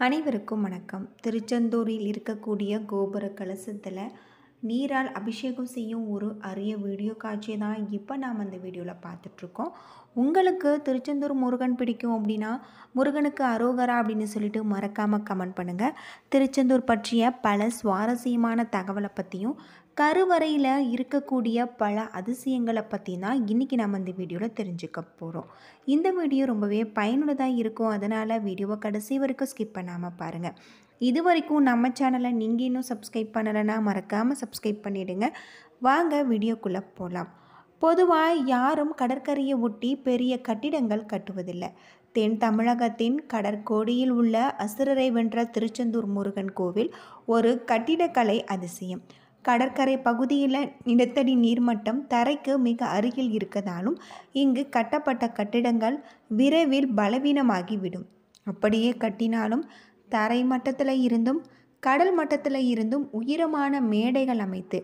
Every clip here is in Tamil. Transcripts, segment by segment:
அனைவருக்கும் வணக்கம். திருச்செந்தூரில் இருக்கக்கூடிய கோபுர கலசத்தில் நீரால் அபிஷேகம் செய்யும் ஒரு அரிய வீடியோ காட்சி தான் இப்போ நாம் அந்த வீடியோவில் பார்த்துட்ருக்கோம். உங்களுக்கு திருச்செந்தூர் முருகன் பிடிக்கும் அப்படின்னா முருகனுக்கு அரோகரா அப்படின்னு சொல்லிட்டு மறக்காமல் கமெண்ட் பண்ணுங்கள். திருச்செந்தூர் பற்றிய பல சுவாரஸ்யமான தகவலை பற்றியும் கருவறையில் இருக்கக்கூடிய பல அதிசயங்களை பற்றி தான் இன்றைக்கி நம்ம இந்த வீடியோவில் தெரிஞ்சுக்க போகிறோம். இந்த வீடியோ ரொம்பவே பயனுள்ளதாக இருக்கும். அதனால் வீடியோவை கடைசி வரைக்கும் ஸ்கிப் பண்ணாமல் பாருங்கள். இது வரைக்கும் நம்ம சேனலை நீங்கள் இன்னும் சப்ஸ்கிரைப் பண்ணலைன்னா மறக்காமல் சப்ஸ்கிரைப் பண்ணிவிடுங்க. வாங்க வீடியோக்குள்ளே போகலாம். பொதுவாக யாரும் கடற்கரையை ஒட்டி பெரிய கட்டிடங்கள் கட்டுவதில்லை. தென் தமிழகத்தின் கடற்கோடியில் உள்ள அசுரரை வென்ற திருச்செந்தூர் முருகன் கோவில் ஒரு கட்டிடக்கலை அதிசயம். கடற்கரை பகுதியில் நிலத்தடி நீர்மட்டம் தரைக்கு மிக அருகில் இருக்கதாலும் இங்கு கட்டப்பட்ட கட்டிடங்கள் விரைவில் பலவீனமாகிவிடும். அப்படியே கட்டினாலும் தரை மட்டத்தில் இருந்தும் கடல் மட்டத்தில் இருந்தும் உயரமான மேடைகள் அமைத்து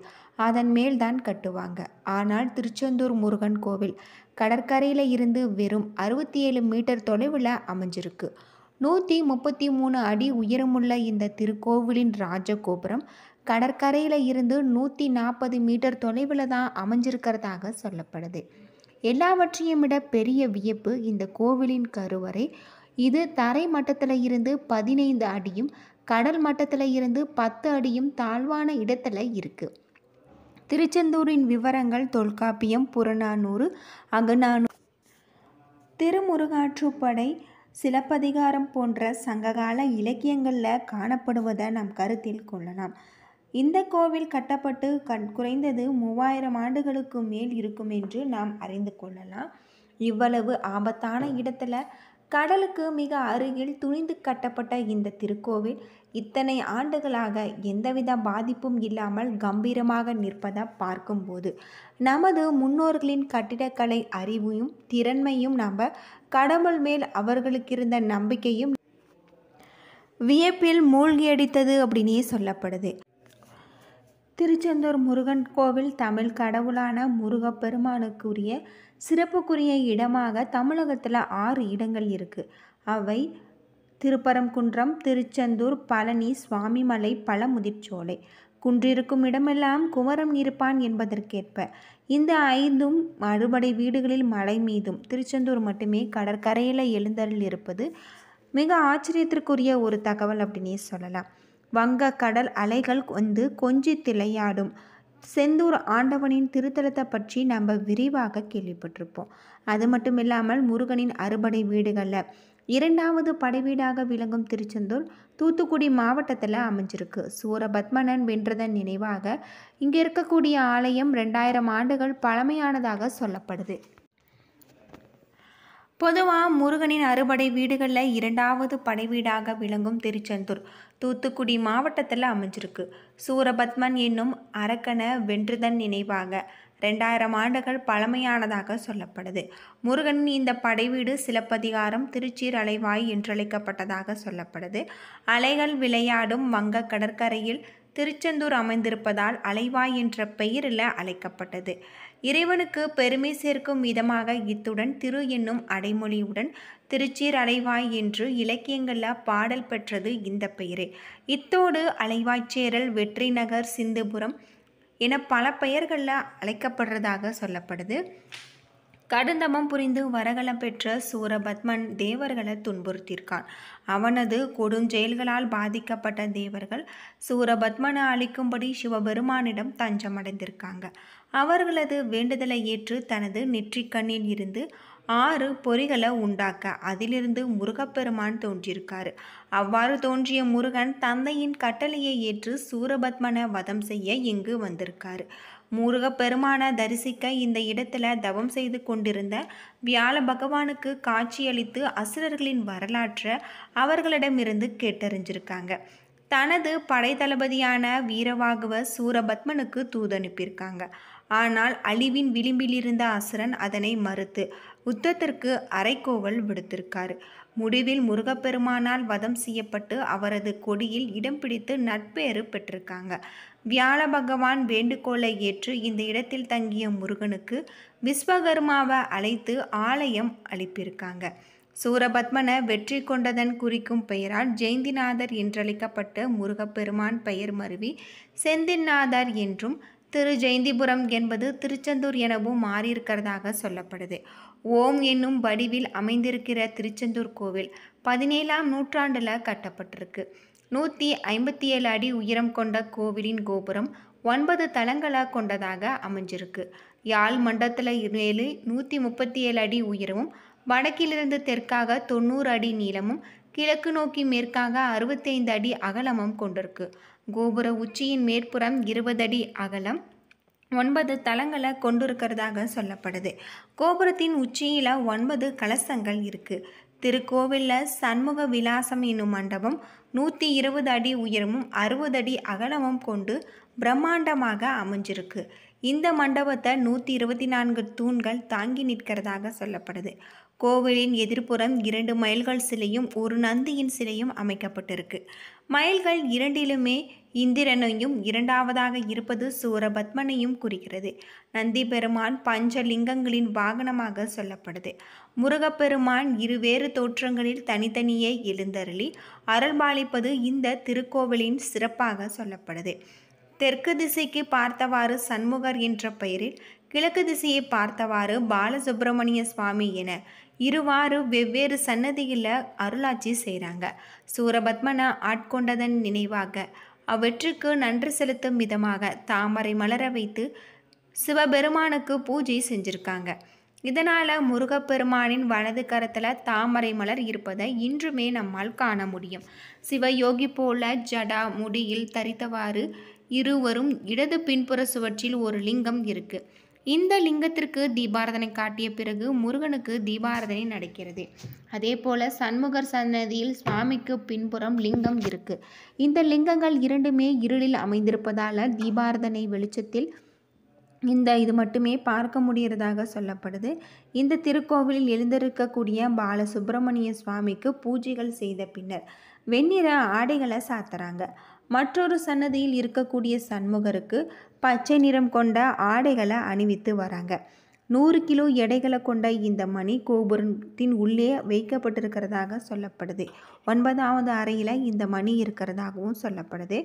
அதன் மேல்தான் கட்டுவாங்க. ஆனால் திருச்செந்தூர் முருகன் கோவில் கடற்கரையில் இருந்து வெறும் 67 மீட்டர் தொலைவில் அமைஞ்சிருக்கு. 133 அடி உயரமுள்ள இந்த திருக்கோவிலின் ராஜகோபுரம் கடற்கரையில் இருந்து 140 மீட்டர் தொலைவில் தான் அமைஞ்சிருக்கிறதாக சொல்லப்படுது. எல்லாவற்றையும் விட பெரிய வியப்பு இந்த கோவிலின் கருவறை. இது தரை மட்டத்தில் இருந்து 15 அடியும் கடல் மட்டத்தில் இருந்து 10 அடியும் தாழ்வான இடத்துல இருக்குது. திருச்செந்தூரின் விவரங்கள் தொல்காப்பியம், புறநானூறு, அகநானூறு, திருமுருகாற்றுப்படை, சிலப்பதிகாரம் போன்ற சங்ககால இலக்கியங்களில் காணப்படுவதை நாம் கருத்தில் கொள்ளலாம். இந்த கோவில் கட்டப்பட்டு குறைந்தது 3000 ஆண்டுகளுக்கு மேல் இருக்கும் என்று நாம் அறிந்து கொள்ளலாம். இவ்வளவு ஆபத்தான இடத்துல கடலுக்கு மிக அருகில் துணிந்து கட்டப்பட்ட இந்த திருக்கோவில் இத்தனை ஆண்டுகளாக எந்தவித பாதிப்பும் இல்லாமல் கம்பீரமாக நிற்பதை பார்க்கும்போது நமது முன்னோர்களின் கட்டிடக்கலை அறிவையும் திறன்மையும் நம்ம கடவுள் மேல் அவர்களுக்கு இருந்த நம்பிக்கையும் வியப்பில் மூழ்கியடித்தது அப்படின்னே சொல்லப்படுது. திருச்செந்தூர் முருகன் கோவில் தமிழ் கடவுளான முருகப்பெருமானுக்குரிய சிறப்புக்குரிய இடமாக தமிழகத்தில் 6 இடங்கள் இருக்குது. அவை திருப்பரங்குன்றம், திருச்செந்தூர், பழனி, சுவாமிமலை, பழமுதிர்ச்சோலை. குன்றிருக்கும் இடமெல்லாம் குமரன் இருப்பான் என்பதற்கேற்ப இந்த 5ம் அறுபடை வீடுகளில் மலை மீதும் திருச்செந்தூர் மட்டுமே கடற்கரையில் எழுந்தருள் இருப்பது மிக ஆச்சரியத்திற்குரிய ஒரு தகவல் அப்படின்னே சொல்லலாம். வங்க கடல் அலைகள் வந்து கொஞ்சி திளையாடும் செந்தூர் ஆண்டவனின் திருத்தலத்தை பற்றி நம்ம விரிவாக கேள்விப்பட்டிருப்போம். அது மட்டும் இல்லாமல் முருகனின் அறுபடை வீடுகளில் 2வது படைவீடாக விளங்கும் திருச்செந்தூர் தூத்துக்குடி மாவட்டத்தில் அமைஞ்சிருக்கு. சூரபத்மனன் வென்றதன் நினைவாக இங்கே இருக்கக்கூடிய ஆலயம் 2000 ஆண்டுகள் பழமையானதாக சொல்லப்படுது. பொதுவாக முருகனின் அறுபடை வீடுகளில் 2வது படைவீடாக விளங்கும் திருச்செந்தூர் தூத்துக்குடி மாவட்டத்தில் அமைஞ்சிருக்கு. சூரபத்மன் என்னும் அரக்கனை வென்றதன் நினைவாக 2000 ஆண்டுகள் பழமையானதாக சொல்லப்படுது. முருகனின் இந்த படைவீடு சிலப்பதிகாரம், திருச்சீர் அலைவாய் என்றழைக்கப்பட்டதாக சொல்லப்படுது. அலைகள் விளையாடும் வங்க கடற்கரையில் திருச்செந்தூர் அமைந்திருப்பதால் அலைவாய் என்ற பெயரில் அழைக்கப்பட்டது. இறைவனுக்கு பெருமை சேர்க்கும் விதமாக இத்துடன் திரு என்னும் அடைமொழியுடன் திருச்சீர் அலைவாய் என்று இலக்கியங்களில் பாடல் பெற்றது இந்த பெயரே. இத்தோடு அலைவாய்ச்சேரல், வெற்றி நகர், சிந்துபுரம் என பல பெயர்களில் அழைக்கப்படுறதாக சொல்லப்படுது. கடுந்தமம் புரிந்து வரகலம் பெற்ற சூரபத்மன் தேவர்களை துன்புறுத்தியிருக்கான். அவனது கொடுஞ்செயல்களால் பாதிக்கப்பட்ட தேவர்கள் சூரபத்மனை அழிக்கும்படி சிவபெருமானிடம் தஞ்சமடைந்திருக்காங்க. அவர்களது வேண்டுதலை ஏற்று தனது நெற்றிக்கண்ணில் இருந்து 6 பொறிகளை உண்டாக்க அதிலிருந்து முருகப்பெருமான் தோன்றியிருக்காரு. அவ்வாறு தோன்றிய முருகன் தந்தையின் கட்டளையை ஏற்று சூரபத்மனை வதம் செய்ய இங்கு வந்திருக்காரு. முருகப்பெருமான தரிசிக்க இந்த இடத்துல தவம் செய்து கொண்டிருந்த வியாழ பகவானுக்கு காட்சியளித்து அசுரர்களின் வரலாற்றை அவர்களிடமிருந்து கேட்டறிஞ்சிருக்காங்க. தனது படைத்தளபதியான வீரவாகுவ சூரபத்மனுக்கு தூதனுப்பியிருக்காங்க. ஆனால் அழிவின் விளிம்பில் இருந்த அசுரன் அதனை மறுத்து யுத்தத்திற்கு அரைக்கோவல் விடுத்திருக்காரு. முடிவில் முருகப்பெருமானால் வதம் செய்யப்பட்டு அவரது கொடியில் இடம் பிடித்து நட்பேறு பெற்றிருக்காங்க. வியாழ பகவான் வேண்டுகோளை ஏற்று இந்த இடத்தில் தங்கிய முருகனுக்கு விஸ்வகர்மாவை அழைத்து ஆலயம் அளிப்பிருக்காங்க. சூரபத்மனை வெற்றி கொண்டதன் குறிக்கும் பெயரால் ஜெயந்திநாதர் என்றழைக்கப்பட்ட முருகப்பெருமான் பெயர் மருவி செந்தில்நாதர் என்றும் திரு ஜெயந்திபுரம் என்பது திருச்செந்தூர் எனவும் மாறியிருக்கிறதாக சொல்லப்படுது. ஓம் என்னும் வடிவில் அமைந்திருக்கிற திருச்செந்தூர் கோவில் 17ஆம் நூற்றாண்டில் கட்டப்பட்டிருக்கு. 157 அடி உயரம் கொண்ட கோவிலின் கோபுரம் 9 தளங்களை கொண்டதாக அமைஞ்சிருக்கு. யாழ் மண்டலத்தில் 137 அடி உயரமும் வடக்கிலிருந்து தெற்காக 90 அடி நீளமும் கிழக்கு நோக்கி மேற்காக 65 அடி அகலமும் கொண்டிருக்கு. கோபுர உச்சியின் மேற்புறம் 20 அடி அகலம் 9 தளங்களை கொண்டிருக்கிறதாக சொல்லப்படுது. கோபுரத்தின் உச்சியில் 9 கலசங்கள் இருக்கு. திருக்கோவிலில் சண்முக விலாசம் என்னும் மண்டபம் 120 அடி உயரமும் 60 அடி அகலமும் கொண்டு பிரம்மாண்டமாக அமைஞ்சிருக்கு. இந்த மண்டபத்தை 124 தூண்கள் தாங்கி நிற்கிறதாக சொல்லப்படுது. கோவிலின் எதிர்ப்புறம் 2 மயில்கள் சிலையும் ஒரு நந்தியின் சிலையும் அமைக்கப்பட்டிருக்கு. மயில்கள் இரண்டிலுமே இந்திரனையும் இரண்டாவதாக இருப்பது சூரபத்மனையும் குறிக்கிறது. நந்தி பெருமான் பஞ்சலிங்கங்களின் வாகனமாக சொல்லப்படுது. முருகப்பெருமான் இருவேறு தோற்றங்களில் தனித்தனியே எழுந்தருளி அருள்பாலிப்பது இந்த திருக்கோவிலின் சிறப்பாக சொல்லப்படுது. தெற்கு திசைக்கு பார்த்தவாறு சண்முகர் என்ற பெயரில், கிழக்கு திசையை பார்த்தவாறு பாலசுப்பிரமணிய சுவாமி என இருவாறு வெவ்வேறு சன்னதியில் அருளாட்சி செய்கிறாங்க. சூரபத்மனை ஆட்கொண்டதன் நினைவாக அவற்றுக்கு நன்றி செலுத்தும் விதமாக தாமரை மலர வைத்து சிவபெருமானுக்கு பூஜை செஞ்சுருக்காங்க. இதனால் முருகப்பெருமானின் வலது கரத்தில் தாமரை மலர் இருப்பதை இன்றுமே நம்மால் காண முடியும். சிவயோகி போல ஜடா முடியில் தரித்தவாறு இருவரும் இடது பின்புற சுவற்றில் ஒரு லிங்கம் இருக்கு. இந்த லிங்கத்திற்கு தீபாராதனை காட்டிய பிறகு முருகனுக்கு தீபாராதனை நடக்கிறது. அதே போல சண்முகர் சன்னதியில் சுவாமிக்கு பின்புறம் லிங்கம் இருக்கு. இந்த லிங்கங்கள் இரண்டுமே இருளில் அமைந்திருப்பதால் தீபாராதனை வெளிச்சத்தில் இது மட்டுமே பார்க்க முடிகிறதாக சொல்லப்படுது. இந்த திருக்கோவிலில் எழுந்திருக்கக்கூடிய பாலசுப்பிரமணிய சுவாமிக்கு பூஜைகள் செய்த பின்னர் வெண்ணிற ஆடைகளை சாத்துறாங்க. மற்றொரு சன்னதியில் இருக்கக்கூடிய சண்முகருக்கு பச்சை நிறம் கொண்ட ஆடைகளை அணிவித்து வராங்க. 100 கிலோ எடைகளை கொண்ட இந்த மணி கோபுரத்தின் உள்ளே வைக்கப்பட்டிருக்கிறதாக சொல்லப்படுது. 9வது அறையில் இந்த மணி இருக்கிறதாகவும் சொல்லப்படுது.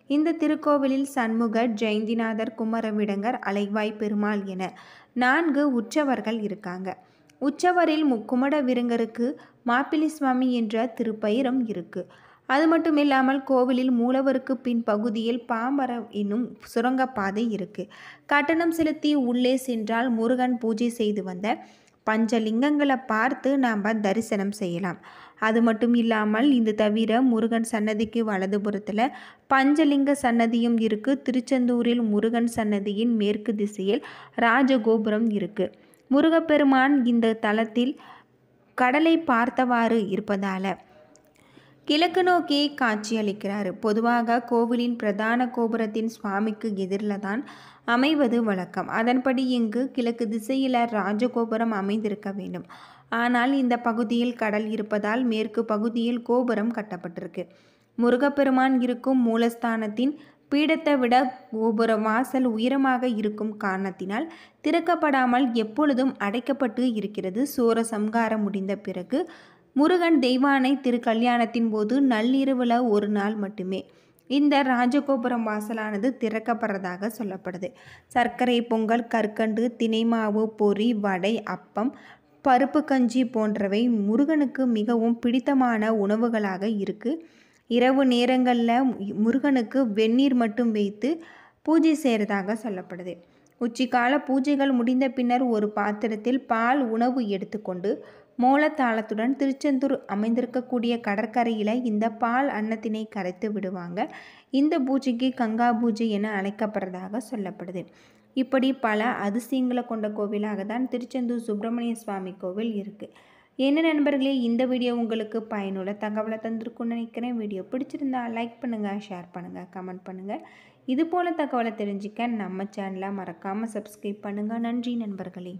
இந்த திருக்கோவிலில் சண்முகர், ஜெயந்திநாதர், குமரவிடங்கர், அலைவாய் பெருமாள் என 4 உற்சவர்கள் இருக்காங்க. உற்சவரில் குமட விருங்கருக்கு மாப்பிள்ளை சுவாமி என்ற திருப்பெயரும் இருக்கு. அது மட்டும் இல்லாமல் கோவிலில் மூலவருக்கு பின் பகுதியில் பாம்பரம் என்னும் சுரங்கப்பாதை இருக்கு. கட்டணம் செலுத்தி உள்ளே சென்றால் முருகன் பூஜை செய்து வந்த பஞ்சலிங்கங்களை பார்த்து நாம் தரிசனம் செய்யலாம். அது மட்டும் இல்லாமல் இது தவிர முருகன் சன்னதிக்கு வலதுபுறத்தில் பஞ்சலிங்க சன்னதியும் இருக்கு. திருச்செந்தூரில் முருகன் சன்னதியின் மேற்கு திசையில் ராஜகோபுரம் இருக்கு. முருகப்பெருமான் இந்த தலத்தில் கடலை பார்த்தவாறு இருப்பதால் கிழக்கு நோக்கி காட்சியளிக்கிறார். பொதுவாக கோவிலின் பிரதான கோபுரத்தின் சுவாமிக்கு எதிரில் தான் அமைவது வழக்கம். அதன்படி இங்கு கிழக்கு திசையில் ராஜகோபுரம் அமைந்திருக்க வேண்டும். ஆனால் இந்த பகுதியில் கடல் இருப்பதால் மேற்கு பகுதியில் கோபுரம் கட்டப்பட்டிருக்கு. முருகப்பெருமான் இருக்கும் மூலஸ்தானத்தின் பீடத்தை விட கோபுர வாசல் உயரமாக இருக்கும் காரணத்தினால் திறக்கப்படாமல் எப்பொழுதும் அடைக்கப்பட்டு இருக்கிறது. சூரசம்ஹாரம் முடிந்த பிறகு முருகன் தெய்வானை திருக்கல்யாணத்தின் போது நள்ளிரவில் ஒரு நாள் மட்டுமே இந்த ராஜகோபுரம் வாசலானது திறக்கப்படுறதாக சொல்லப்படுது. சர்க்கரை பொங்கல், கற்கண்டு, தினைமாவு, பொரி, வடை, அப்பம், பருப்பு கஞ்சி போன்றவை முருகனுக்கு மிகவும் பிடித்தமான உணவுகளாக இருக்கு. இரவு நேரங்களில் முருகனுக்கு வெந்நீர் மட்டும் வைத்து பூஜை செய்கிறதாக சொல்லப்படுது. உச்சிக்கால பூஜைகள் முடிந்த பின்னர் ஒரு பாத்திரத்தில் பால் உணவு எடுத்துக்கொண்டு மோளத்தாளத்துடன் திருச்செந்தூர் அமைந்திருக்கக்கூடிய கடற்கரையில் இந்த பால் அன்னத்தினை கரைத்து விடுவாங்க. இந்த பூஜைக்கு கங்கா பூஜை என அழைக்கப்படுறதாக சொல்லப்படுது. இப்படி பல அதிசயங்களை கொண்ட கோவிலாக தான் திருச்செந்தூர் சுப்பிரமணிய சுவாமி கோவில் இருக்குது. என்ன நண்பர்களே, இந்த வீடியோ உங்களுக்கு பயனுள்ள தகவலை தந்திருக்குன்னு நினைக்கிறேன். வீடியோ பிடிச்சிருந்தா லைக் பண்ணுங்கள், ஷேர் பண்ணுங்கள், கமெண்ட் பண்ணுங்கள். இது போல் தகவலை தெரிஞ்சுக்க நம்ம சேனலை மறக்காமல் சப்ஸ்கிரைப் பண்ணுங்கள். நன்றி நண்பர்களே.